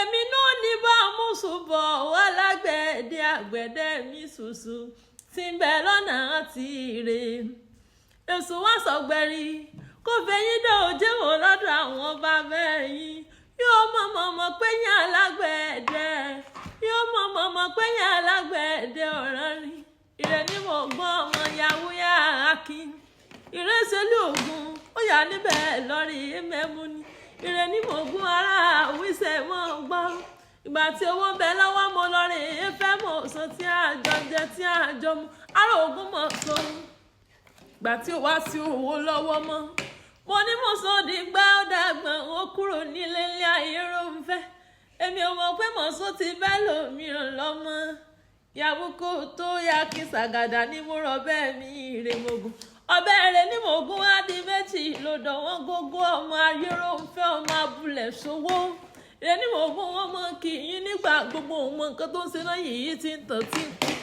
èmi náà ní bá mú ṣùbọ̀ wá lágbẹ̀dẹ àgbẹ̀dẹ mi ṣùṣù tí ń bẹ lọ́nà àti ire èso wá sọ̀gbẹ̀rì kó fẹ̀yìn dé òjé wò lọ́dọ̀ àwọn bàbá ẹ̀yìn yóò mọ̀ pé yín alágbẹ̀dẹ yóò mọ̀ pé yín alágbẹ̀dẹ ọ̀ràn rí ire ní mo gbọ́ ọmọ yahoo yá akin ìrẹsẹ̀lú ògùn ó yà níbẹ̀ lọ́rí mẹ́mú ni ire ní mo gún ara àwísẹ̀ mọ́ gbọ́ ìgbà tí owó bẹ lọ́wọ́ mo lọ́rí fẹ́ mọ̀ sọ tí àjọ jẹ tí àjọ mu ara ògùn mọ̀ sọ ìgbà tí ó wá sí owó lọ́wọ́ mọ́ mo ní mo sọ di gbá ó dàgbọ̀n ó kúrò nílé ilé ayé ló ń fẹ́ èmi ò mọ̀ pé mo sọ ti bẹ́ẹ̀ lòmíràn lọ́mọ ìyàwó kò tó yá kí sàgàdà ní mo rọ bẹ́ẹ̀ mi ìrèmọ̀gùn ọbẹ̀ rẹ̀ ní mògùn á di méjì lọ́dọ̀ wọn gógó ọmọ ayérò ń fẹ́ ọmọ abúlé ṣòwò rẹ̀ ní mògùn wọn mọ kì í nígbà gbogbo òun mọ nǹkan tó ń ṣe náà yìí ti ń tàn tí ń kú.